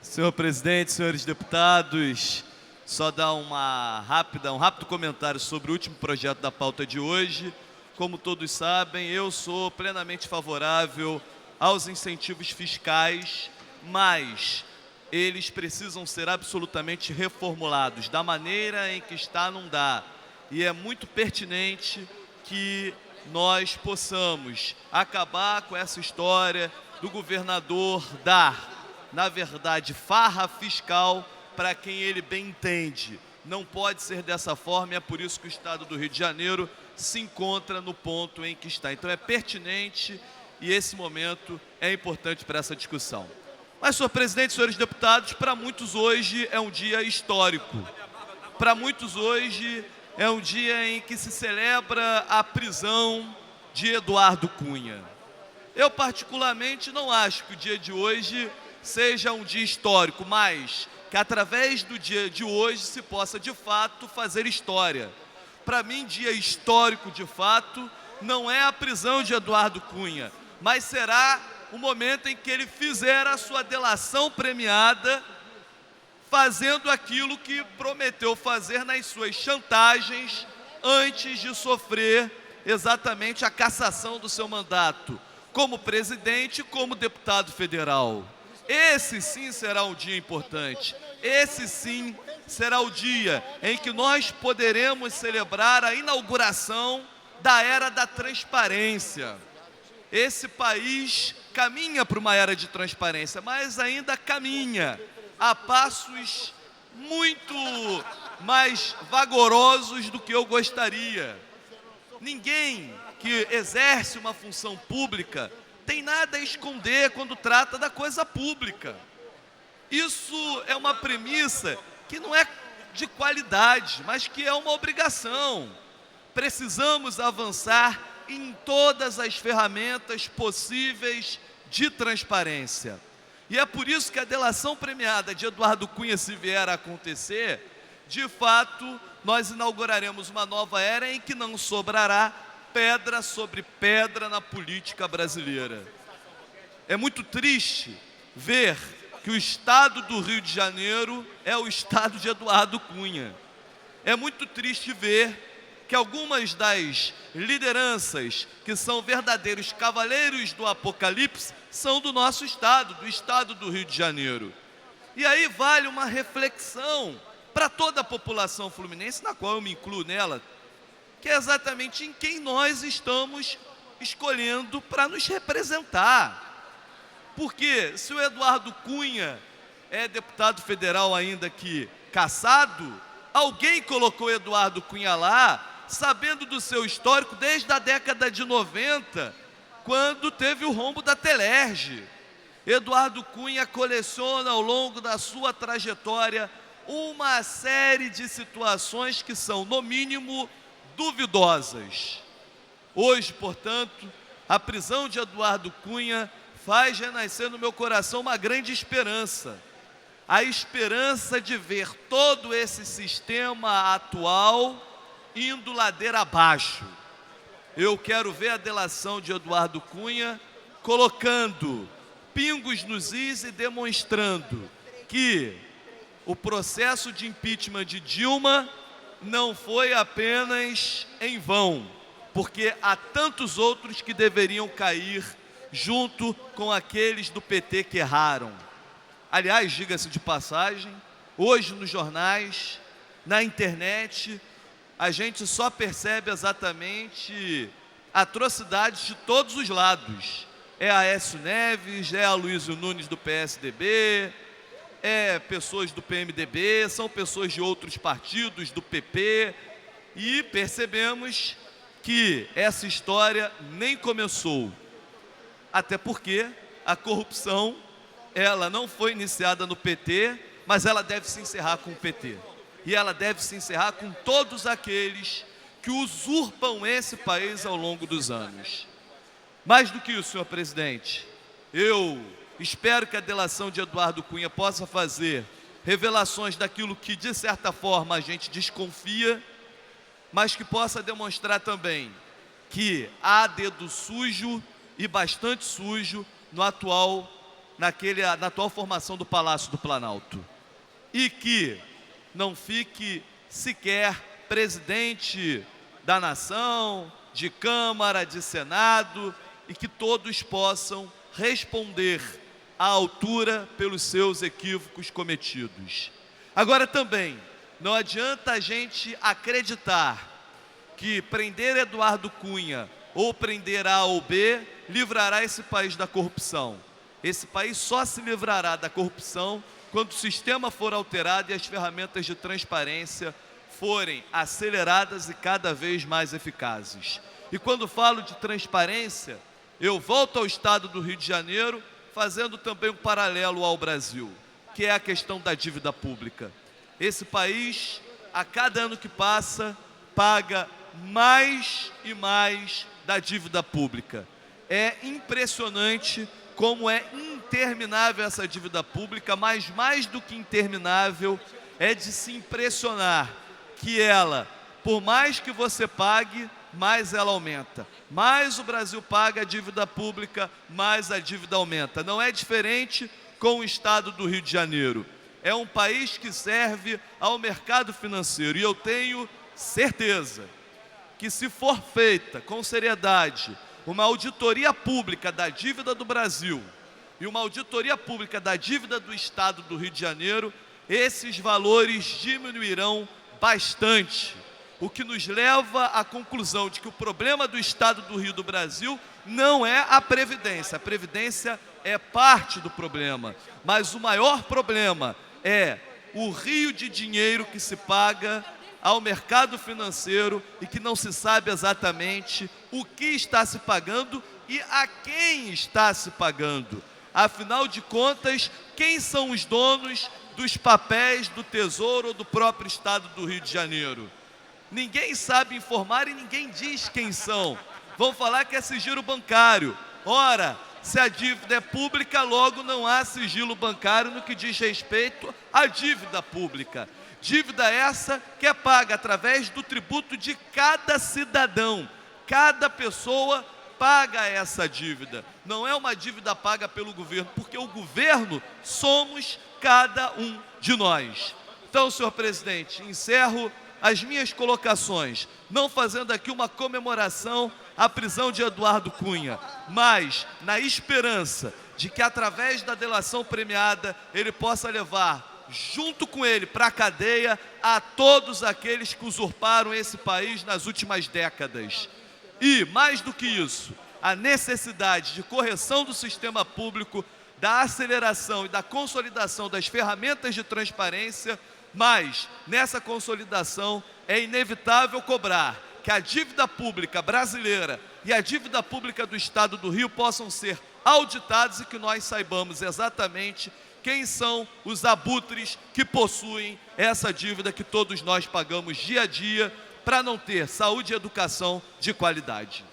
Senhor presidente, senhores deputados, só dar um rápido comentário sobre o último projeto da pauta de hoje. Como todos sabem, eu sou plenamente favorável aos incentivos fiscais, mas eles precisam ser absolutamente reformulados. Da maneira em que está, não dá. E é muito pertinente que nós possamos acabar com essa história do governador dar, na verdade, farra fiscal para quem ele bem entende. Não pode ser dessa forma e é por isso que o Estado do Rio de Janeiro se encontra no ponto em que está. Então é pertinente e esse momento é importante para essa discussão. Mas, senhor presidente, senhores deputados, para muitos hoje é um dia histórico. Para muitos hoje é um dia em que se celebra a prisão de Eduardo Cunha. Eu particularmente não acho que o dia de hoje seja um dia histórico, mas que através do dia de hoje se possa de fato fazer história. Para mim, dia histórico de fato não é a prisão de Eduardo Cunha, mas será o momento em que ele fizer a sua delação premiada, fazendo aquilo que prometeu fazer nas suas chantagens antes de sofrer exatamente a cassação do seu mandato, como presidente e como deputado federal. Esse sim será um dia importante. Esse sim será o dia em que nós poderemos celebrar a inauguração da era da transparência. Esse país caminha para uma era de transparência, mas ainda caminha a passos muito mais vagarosos do que eu gostaria. Ninguém que exerce uma função pública tem nada a esconder quando trata da coisa pública. Isso é uma premissa que não é de qualidade, mas que é uma obrigação. Precisamos avançar em todas as ferramentas possíveis de transparência. E é por isso que a delação premiada de Eduardo Cunha, se vier a acontecer, de fato, nós inauguraremos uma nova era em que não sobrará pedra sobre pedra na política brasileira. É muito triste ver que o estado do Rio de Janeiro é o estado de Eduardo Cunha. É muito triste ver que algumas das lideranças que são verdadeiros cavaleiros do apocalipse são do nosso estado, do estado do Rio de Janeiro. E aí vale uma reflexão para toda a população fluminense, na qual eu me incluo nela, que é exatamente em quem nós estamos escolhendo para nos representar. Porque se o Eduardo Cunha é deputado federal ainda que cassado, alguém colocou Eduardo Cunha lá, sabendo do seu histórico desde a década de 90, quando teve o rombo da Telerge. Eduardo Cunha coleciona ao longo da sua trajetória uma série de situações que são, no mínimo, duvidosas. Hoje, portanto, a prisão de Eduardo Cunha faz renascer no meu coração uma grande esperança. A esperança de ver todo esse sistema atual indo ladeira abaixo. Eu quero ver a delação de Eduardo Cunha colocando pingos nos is e demonstrando que o processo de impeachment de Dilma não foi apenas em vão, porque há tantos outros que deveriam cair junto com aqueles do PT que erraram. Aliás, diga-se de passagem, hoje nos jornais, na internet, a gente só percebe exatamente atrocidades de todos os lados. É a Aécio Neves, é a Luísio Nunes do PSDB, é pessoas do PMDB, são pessoas de outros partidos, do PP, e percebemos que essa história nem começou. Até porque a corrupção, ela não foi iniciada no PT, mas ela deve se encerrar com o PT. E ela deve se encerrar com todos aqueles que usurpam esse país ao longo dos anos. Mais do que isso, senhor presidente, eu espero que a delação de Eduardo Cunha possa fazer revelações daquilo que, de certa forma, a gente desconfia, mas que possa demonstrar também que há dedo sujo e bastante sujo no atual na atual formação do Palácio do Planalto. E que não fique sequer presidente da nação, de Câmara, de Senado, e que todos possam responder à altura pelos seus equívocos cometidos. Agora também, não adianta a gente acreditar que prender Eduardo Cunha ou prender A ou B livrará esse país da corrupção. Esse país só se livrará da corrupção quando o sistema for alterado e as ferramentas de transparência forem aceleradas e cada vez mais eficazes. E quando falo de transparência, eu volto ao estado do Rio de Janeiro, fazendo também um paralelo ao Brasil, que é a questão da dívida pública. Esse país, a cada ano que passa, paga mais e mais da dívida pública. É impressionante como é interminável essa dívida pública, mas mais do que interminável, é de se impressionar que ela, por mais que você pague, mais ela aumenta. Mais o Brasil paga a dívida pública, mais a dívida aumenta. Não é diferente com o estado do Rio de Janeiro. É um país que serve ao mercado financeiro. E eu tenho certeza que, se for feita com seriedade uma auditoria pública da dívida do Brasil e uma auditoria pública da dívida do estado do Rio de Janeiro, esses valores diminuirão bastante. O que nos leva à conclusão de que o problema do estado do Rio do Brasil não é a Previdência. A Previdência é parte do problema, mas o maior problema é o rio de dinheiro que se paga ao mercado financeiro e que não se sabe exatamente o que está se pagando e a quem está se pagando. Afinal de contas, quem são os donos dos papéis do Tesouro ou do próprio estado do Rio de Janeiro? Ninguém sabe informar e ninguém diz quem são. Vão falar que é sigilo bancário. Ora, se a dívida é pública, logo não há sigilo bancário no que diz respeito à dívida pública. Dívida essa que é paga através do tributo de cada cidadão. Cada pessoa paga essa dívida. Não é uma dívida paga pelo governo, porque o governo somos cada um de nós. Então, senhor presidente, encerro as minhas colocações, não fazendo aqui uma comemoração à prisão de Eduardo Cunha, mas na esperança de que, através da delação premiada, ele possa levar junto com ele para a cadeia a todos aqueles que usurparam esse país nas últimas décadas. E, mais do que isso, a necessidade de correção do sistema público, da aceleração e da consolidação das ferramentas de transparência. Mas, nessa consolidação, é inevitável cobrar que a dívida pública brasileira e a dívida pública do Estado do Rio possam ser auditados e que nós saibamos exatamente quem são os abutres que possuem essa dívida que todos nós pagamos dia a dia para não ter saúde e educação de qualidade.